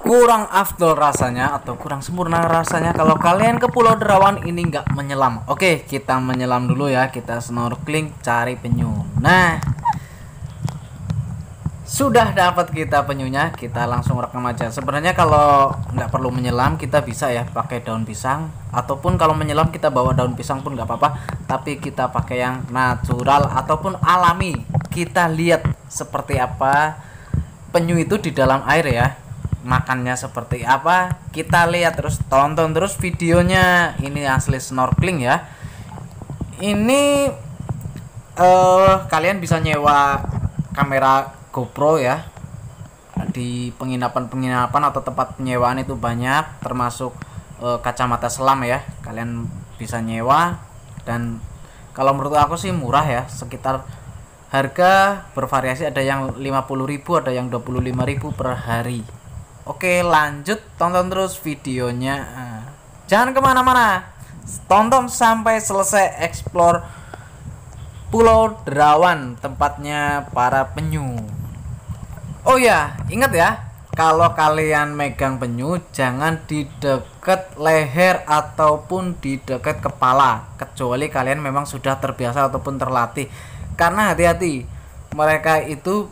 kurang afdol rasanya atau kurang sempurna rasanya kalau kalian ke Pulau Derawan ini nggak menyelam. Oke, kita menyelam dulu ya, kita snorkeling cari penyu. Nah, sudah dapat kita penyunya, kita langsung rekam aja. Sebenarnya kalau nggak perlu menyelam kita bisa ya pakai daun pisang, ataupun kalau menyelam kita bawa daun pisang pun nggak apa-apa, tapi kita pakai yang natural ataupun alami. Kita lihat seperti apa penyu itu di dalam air ya, makannya seperti apa, kita lihat terus, tonton terus videonya. Ini asli snorkeling ya. Ini kalian bisa nyewa kamera GoPro ya, di penginapan atau tempat penyewaan itu banyak, termasuk kacamata selam ya, kalian bisa nyewa. Dan kalau menurut aku sih murah ya, sekitar harga bervariasi, ada yang 50.000, ada yang 25.000 per hari. Oke, lanjut, tonton terus videonya. Jangan kemana-mana, tonton sampai selesai explore Pulau Derawan, tempatnya para penyu. Oh ya, ingat ya, kalau kalian megang penyu jangan di dekat leher ataupun di dekat kepala, kecuali kalian memang sudah terbiasa ataupun terlatih. Karena hati-hati, mereka itu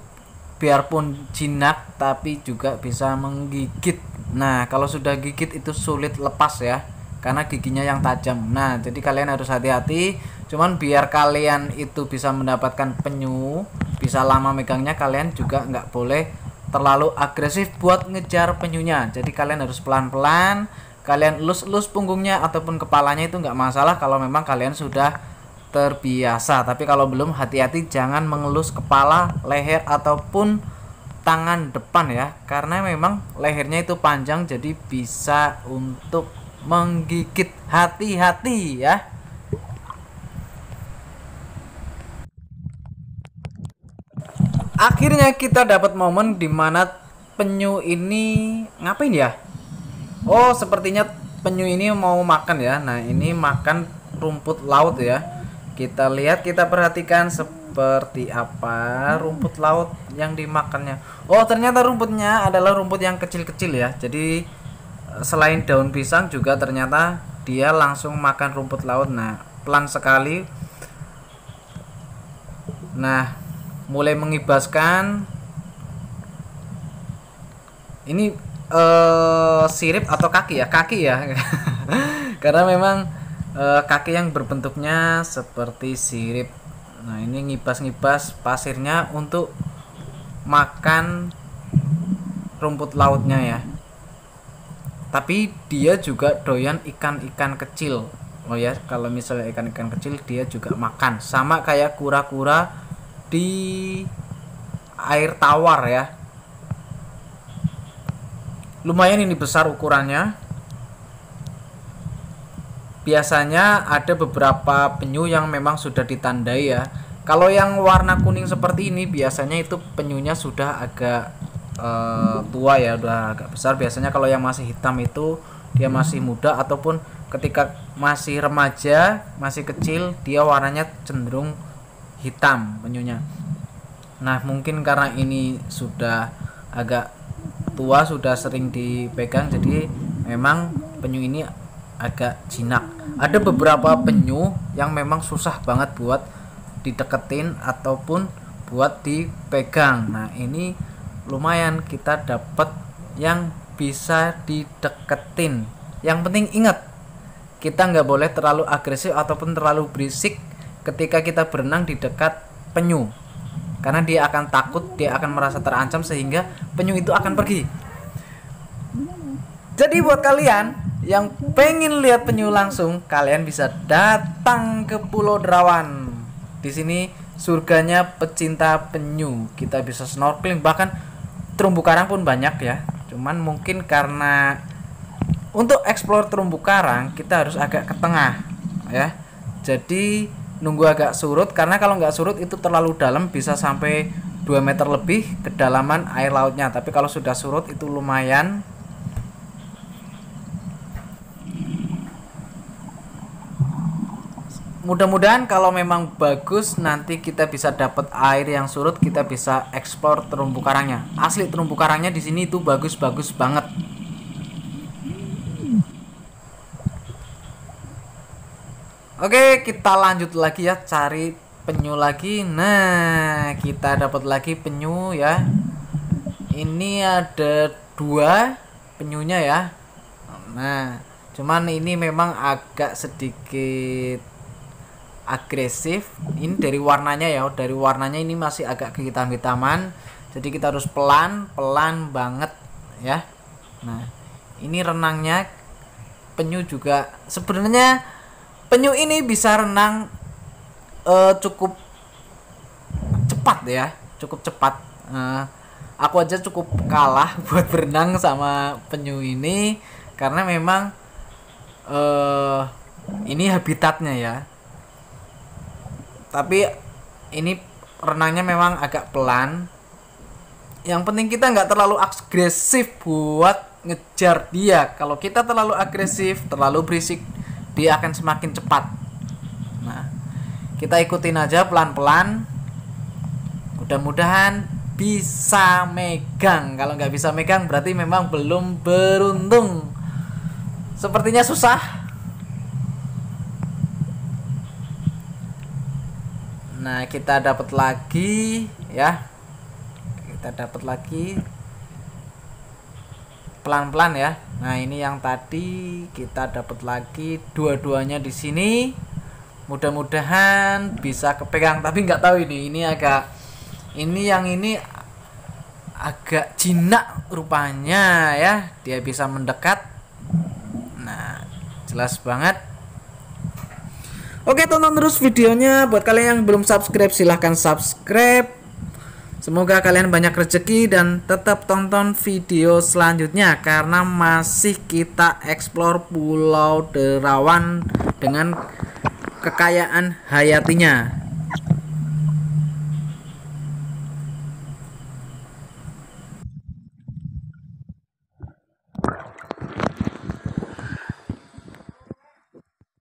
biarpun jinak tapi juga bisa menggigit. Nah, kalau sudah gigit itu sulit lepas ya, karena giginya yang tajam. Nah, jadi kalian harus hati-hati. Cuman biar kalian itu bisa mendapatkan penyu, bisa lama megangnya, kalian juga nggak boleh terlalu agresif buat ngejar penyunya. Jadi kalian harus pelan-pelan, kalian elus-elus punggungnya ataupun kepalanya, itu nggak masalah kalau memang kalian sudah terbiasa. Tapi kalau belum, hati-hati, jangan mengelus kepala, leher ataupun tangan depan ya, karena memang lehernya itu panjang, jadi bisa untuk menggigit. Hati-hati ya. Akhirnya kita dapat momen dimana penyu ini ngapain ya? Oh, sepertinya penyu ini mau makan ya. Nah, ini makan rumput laut ya. Kita lihat, kita perhatikan seperti apa rumput laut yang dimakannya. Oh, ternyata rumputnya adalah rumput yang kecil-kecil ya. Jadi selain daun pisang juga ternyata dia langsung makan rumput laut. Nah, pelan sekali. Nah, mulai mengibaskan. Ini sirip atau kaki ya? Kaki ya. Karena memang kaki yang berbentuknya seperti sirip. Nah, ini ngibas-ngibas pasirnya untuk makan rumput lautnya ya. Tapi dia juga doyan ikan-ikan kecil. Oh ya, kalau misalnya ikan-ikan kecil dia juga makan, sama kayak kura-kura di air tawar ya. Lumayan ini besar ukurannya. Biasanya ada beberapa penyu yang memang sudah ditandai ya. Kalau yang warna kuning seperti ini biasanya itu penyunya sudah agak tua ya, udah agak besar. Biasanya kalau yang masih hitam itu dia masih muda, ataupun ketika masih remaja, masih kecil, dia warnanya cenderung hitam penyunya. Nah, mungkin karena ini sudah agak tua, sudah sering dipegang, jadi memang penyu ini agak jinak. Ada beberapa penyu yang memang susah banget buat dideketin ataupun buat dipegang. Nah, ini lumayan kita dapat yang bisa dideketin. Yang penting ingat, kita nggak boleh terlalu agresif ataupun terlalu berisik ketika kita berenang di dekat penyu, karena dia akan takut, dia akan merasa terancam, sehingga penyu itu akan pergi. Jadi buat kalian yang pengen lihat penyu langsung, kalian bisa datang ke Pulau Derawan. Di sini surganya pecinta penyu. Kita bisa snorkeling, bahkan terumbu karang pun banyak ya. Cuman mungkin karena untuk explore terumbu karang kita harus agak ke tengah ya. Jadi nunggu agak surut, karena kalau nggak surut itu terlalu dalam, bisa sampai 2 meter lebih kedalaman air lautnya. Tapi kalau sudah surut itu lumayan. mudah-mudahan kalau memang bagus nanti kita bisa dapat air yang surut, kita bisa eksplor terumbu karangnya. Asli terumbu karangnya di sini itu bagus-bagus banget. Oke, kita lanjut lagi ya, cari penyu lagi. Nah, kita dapat lagi penyu ya. Ini ada 2 penyunya ya. Nah, cuman ini memang agak sedikit agresif. Ini dari warnanya ya, dari warnanya ini masih agak kehitam-hitaman. Jadi kita harus pelan-pelan banget ya. Nah, ini renangnya penyu juga. Sebenarnya penyu ini bisa renang cukup cepat ya, cukup cepat. Aku aja cukup kalah buat berenang sama penyu ini karena memang ini habitatnya ya. Tapi ini renangnya memang agak pelan. Yang penting kita nggak terlalu agresif buat ngejar dia. Kalau kita terlalu agresif, terlalu berisik, dia akan semakin cepat. Nah, kita ikutin aja pelan-pelan. Mudah-mudahan bisa megang. Kalau nggak bisa megang berarti memang belum beruntung. Sepertinya susah. Nah, kita dapat lagi ya. Kita dapat lagi pelan-pelan ya. Nah, ini yang tadi kita dapat lagi dua-duanya di sini. Mudah-mudahan bisa kepegang, tapi nggak tahu ini agak yang ini agak jinak rupanya ya. Dia bisa mendekat. Nah, jelas banget. Oke, tonton terus videonya. Buat kalian yang belum subscribe, silahkan subscribe. Semoga kalian banyak rezeki dan tetap tonton video selanjutnya karena masih kita eksplor Pulau Derawan dengan kekayaan hayatinya.